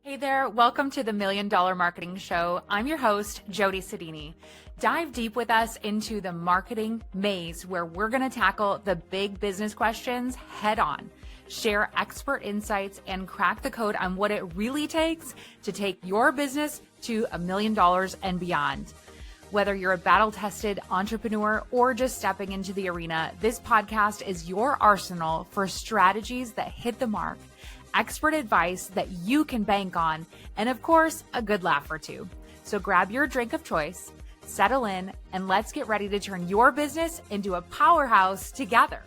Hey there, welcome to the Million Dollar Marketing Show. I'm your host, Jody Sedini. Dive deep with us into the marketing maze where we're going to tackle the big business questions head on, share expert insights, and crack the code on what it really takes to take your business to $1 million and beyond. Whether you're a battle-tested entrepreneur or just stepping into the arena, this podcast is your arsenal for strategies that hit the mark, expert advice that you can bank on, and of course, a good laugh or two. So grab your drink of choice, settle in, and let's get ready to turn your business into a powerhouse together.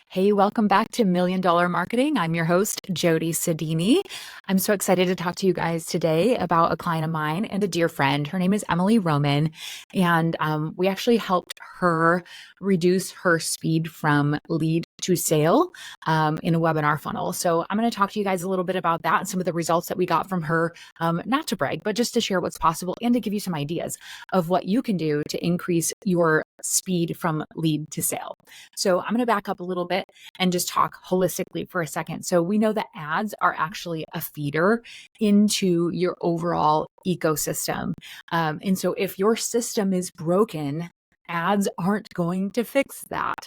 Hey, welcome back to Million Dollar Marketing. I'm your host, Jody Sedini. I'm so excited to talk to you guys today about a client of mine and a dear friend. Her name is Emily Roman, and we actually helped her reduce her speed from lead to sale in a webinar funnel. So I'm going to talk to you guys a little bit about that and some of the results that we got from her, not to brag, but just to share what's possible and to give you some ideas of what you can do to increase your speed from lead to sale. So I'm going to back up a little bit and just talk holistically for a second. So we know that ads are actually a feeder into your overall ecosystem. And so if your system is broken, ads aren't going to fix that.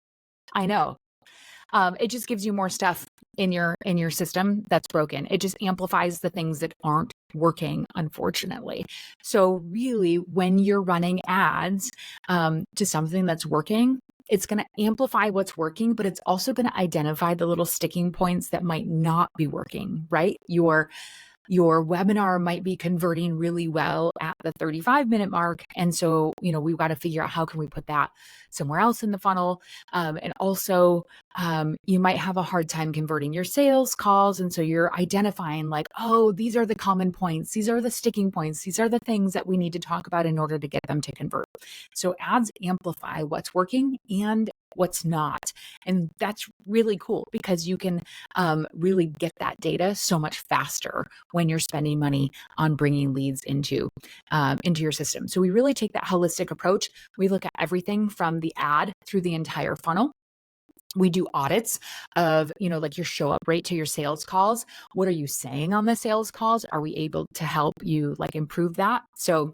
I know. It just gives you more stuff in your system that's broken. It just amplifies the things that aren't working, unfortunately. So really, when you're running ads to something that's working, it's going to amplify what's working, but it's also going to identify the little sticking points that might not be working, right? Your webinar might be converting really well at the 35-minute mark. And so, we've got to figure out how can we put that somewhere else in the funnel. And also, you might have a hard time converting your sales calls. And so you're identifying like, oh, these are the common points. These are the sticking points. These are the things that we need to talk about in order to get them to convert. So ads amplify what's working and what's not. And that's really cool because you can really get that data so much faster when you're spending money on bringing leads into your system. So we really take that holistic approach. We look at everything from the ad through the entire funnel. We do audits of, like your show up rate to your sales calls. What are you saying on the sales calls? Are we able to help you improve that? So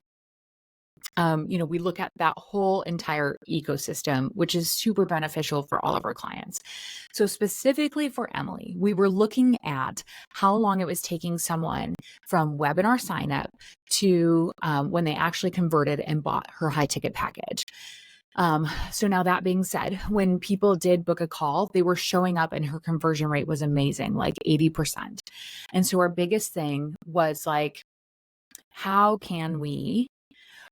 we look at that whole entire ecosystem, which is super beneficial for all of our clients. So specifically for Emily, we were looking at how long it was taking someone from webinar sign up to when they actually converted and bought her high ticket package. So now that being said, when people did book a call, they were showing up and her conversion rate was amazing, like 80%. And so our biggest thing was how can we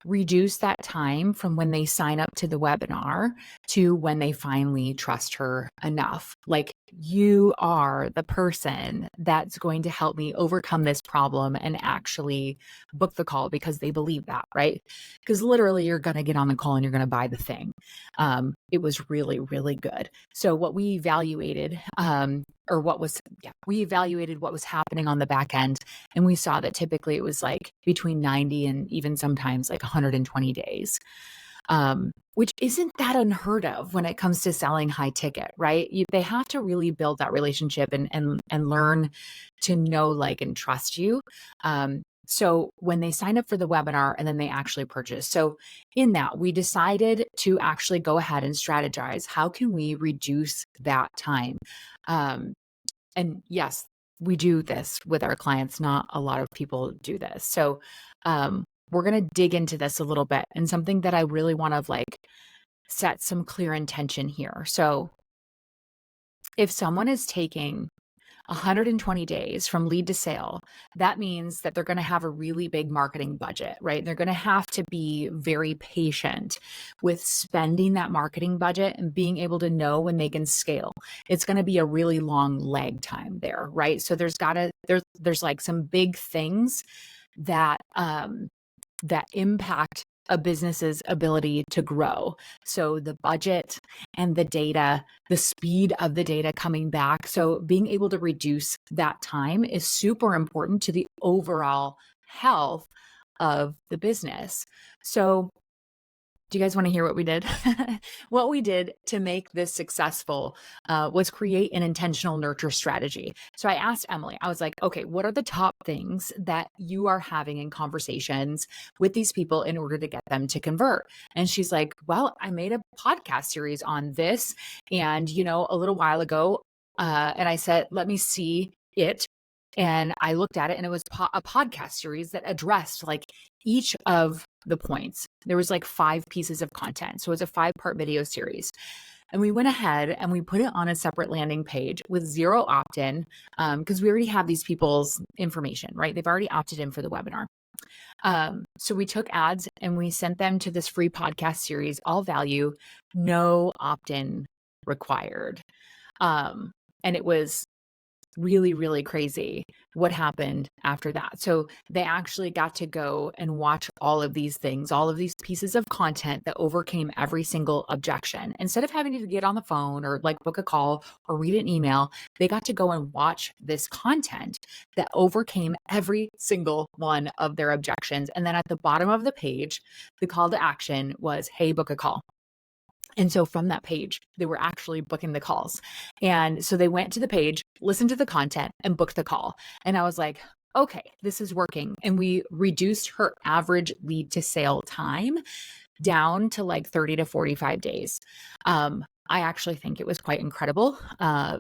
reduce that time from when they sign up to the webinar to when they finally trust her enough? You are the person that's going to help me overcome this problem and actually book the call because they believe that, right? Because literally you're going to get on the call and you're going to buy the thing. It was really, really good. So what we evaluated, we evaluated what was happening on the back end, and we saw that typically it was between 90 and even sometimes 120 days. Which isn't that unheard of when it comes to selling high ticket, right? They have to really build that relationship and learn to know, and trust you. So when they sign up for the webinar and then they actually purchase. So in that, we decided to actually go ahead and strategize. How can we reduce that time? And yes, we do this with our clients. Not a lot of people do this. So, we're going to dig into this a little bit, and something that I really want to set some clear intention here. So if someone is taking 120 days from lead to sale, that means that they're going to have a really big marketing budget, right? They're going to have to be very patient with spending that marketing budget and being able to know when they can scale. It's going to be a really long lag time there, right? So there's some big things that impact a business's ability to grow. So the budget and the data, the speed of the data coming back. So being able to reduce that time is super important to the overall health of the business. So Do you guys want to hear what we did? What we did to make this successful was create an intentional nurture strategy. So I asked Emily, I was like, okay, what are the top things that you are having in conversations with these people in order to get them to convert? And she's like, well, I made a podcast series on this. And, a little while ago, and I said, let me see it. And I looked at it and it was a podcast series that addressed like each of the points. There was like 5 pieces of content. So it was a 5-part video series. And we went ahead and we put it on a separate landing page with 0 opt-in because we already have these people's information, right? They've already opted in for the webinar. So we took ads and we sent them to this free podcast series, all value, no opt-in required. And it was really, really crazy what happened after that. So they actually got to go and watch all of these things, all of these pieces of content that overcame every single objection. Instead of having to get on the phone or like book a call or read an email, they got to go and watch this content that overcame every single one of their objections. And then at the bottom of the page, the call to action was, hey, book a call. And so from that page, they were actually booking the calls. And so they went to the page, listened to the content, and booked the call. And I was like, okay, this is working. And we reduced her average lead to sale time down to like 30 to 45 days. I actually think it was quite incredible,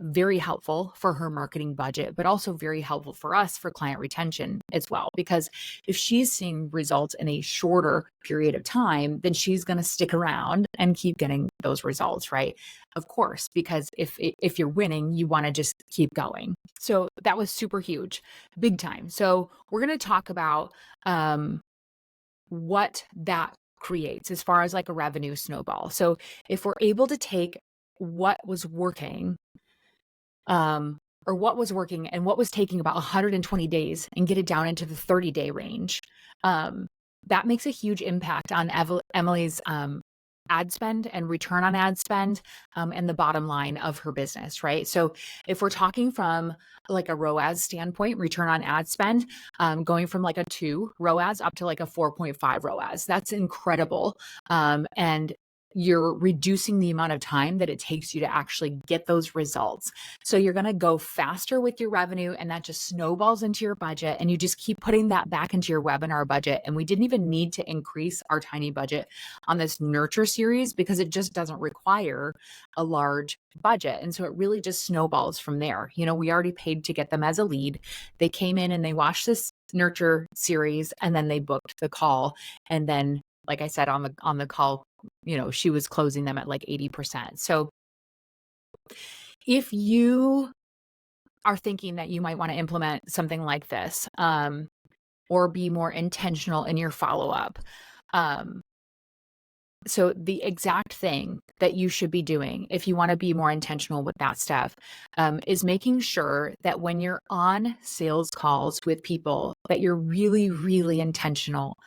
very helpful for her marketing budget, but also very helpful for us for client retention as well. Because if she's seeing results in a shorter period of time, then she's going to stick around and keep getting those results, right? Of course, because if you're winning, you want to just keep going. So that was super huge, big time. So we're going to talk about what that creates as far as like a revenue snowball. So if we're able to take what was working, or what was working and what was taking about 120 days and get it down into the 30-day range, that makes a huge impact on Emily's ad spend and return on ad spend, and the bottom line of her business, right? So if we're talking from like a ROAS standpoint, return on ad spend, going from like a 2 ROAS up to like a 4.5 ROAS, that's incredible. And you're reducing the amount of time that it takes you to actually get those results. So you're going to go faster with your revenue, and that just snowballs into your budget, and you just keep putting that back into your webinar budget. And we didn't even need to increase our tiny budget on this nurture series because it just doesn't require a large budget. And so it really just snowballs from there. We already paid to get them as a lead. They came in and they watched this nurture series, and then they booked the call. And then, like I said, on the call, she was closing them at like 80%. So if you are thinking that you might want to implement something like this, or be more intentional in your follow-up, so the exact thing that you should be doing if you want to be more intentional with that stuff, is making sure that when you're on sales calls with people, that you're really, really intentional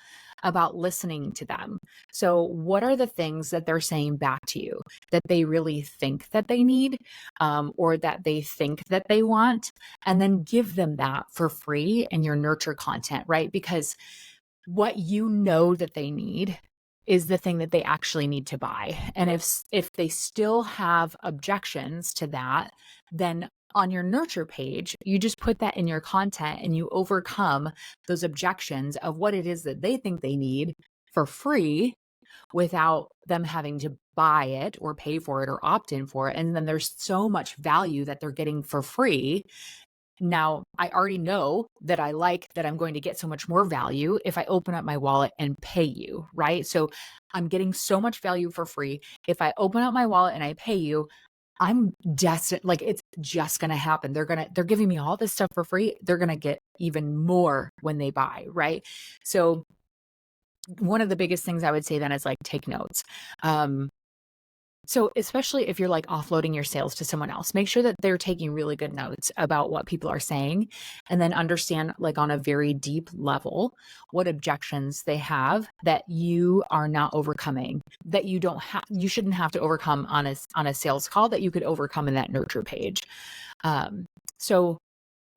about listening to them. So what are the things that they're saying back to you that they really think that they need, or that they think that they want? And then give them that for free in your nurture content, right? Because what you know that they need is the thing that they actually need to buy. And if they still have objections to that, then on your nurture page, you just put that in your content and you overcome those objections of what it is that they think they need for free without them having to buy it or pay for it or opt in for it. And then there's so much value that they're getting for free. Now, I already know that I like that I'm going to get so much more value if I open up my wallet and pay you, right? So I'm getting so much value for free. If I open up my wallet and I pay you, I'm destined, like it's just going to happen. They're giving me all this stuff for free. They're going to get even more when they buy, right? So one of the biggest things I would say then is like take notes. So especially if you're like offloading your sales to someone else, make sure that they're taking really good notes about what people are saying, and then understand like on a very deep level what objections they have that you are not overcoming, that you shouldn't have to overcome on a sales call, that you could overcome in that nurture page. So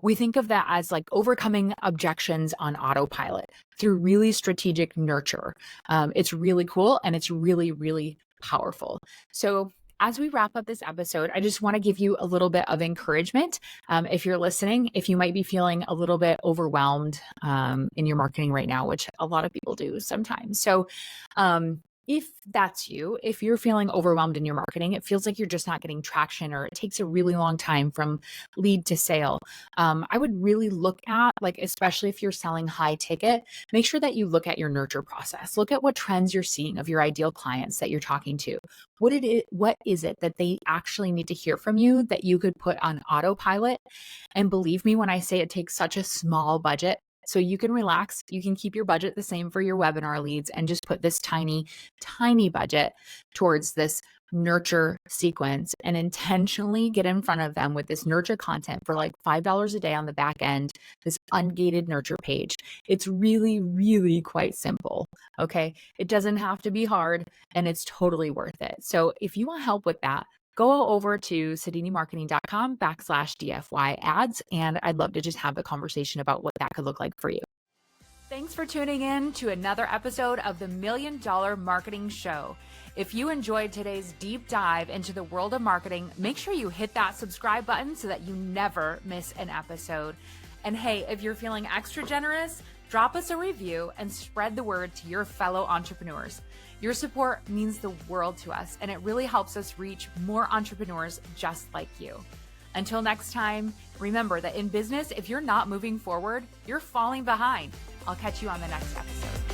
We think of that as like overcoming objections on autopilot through really strategic nurture. It's really cool and it's really, really powerful. So as we wrap up this episode, I just want to give you a little bit of encouragement. If you're listening, if you might be feeling a little bit overwhelmed in your marketing right now, which a lot of people do sometimes. So if that's you, if you're feeling overwhelmed in your marketing, it feels like you're just not getting traction or it takes a really long time from lead to sale. I would really look at, like, especially if you're selling high ticket, make sure that you look at your nurture process. Look at what trends you're seeing of your ideal clients that you're talking to. What is it that they actually need to hear from you that you could put on autopilot? And believe me when I say it takes such a small budget, so you can relax, you can keep your budget the same for your webinar leads and just put this tiny, tiny budget towards this nurture sequence and intentionally get in front of them with this nurture content for like $5 a day on the back end, this ungated nurture page. It's really, really quite simple. Okay. It doesn't have to be hard and it's totally worth it. So if you want help with that, go over to sedinimarketing.com/DFY ads, and I'd love to just have a conversation about what that could look like for you. Thanks for tuning in to another episode of the $1 Million Marketing Show. If you enjoyed today's deep dive into the world of marketing, make sure you hit that subscribe button so that you never miss an episode. And hey, if you're feeling extra generous, drop us a review and spread the word to your fellow entrepreneurs. Your support means the world to us, and it really helps us reach more entrepreneurs just like you. Until next time, remember that in business, if you're not moving forward, you're falling behind. I'll catch you on the next episode.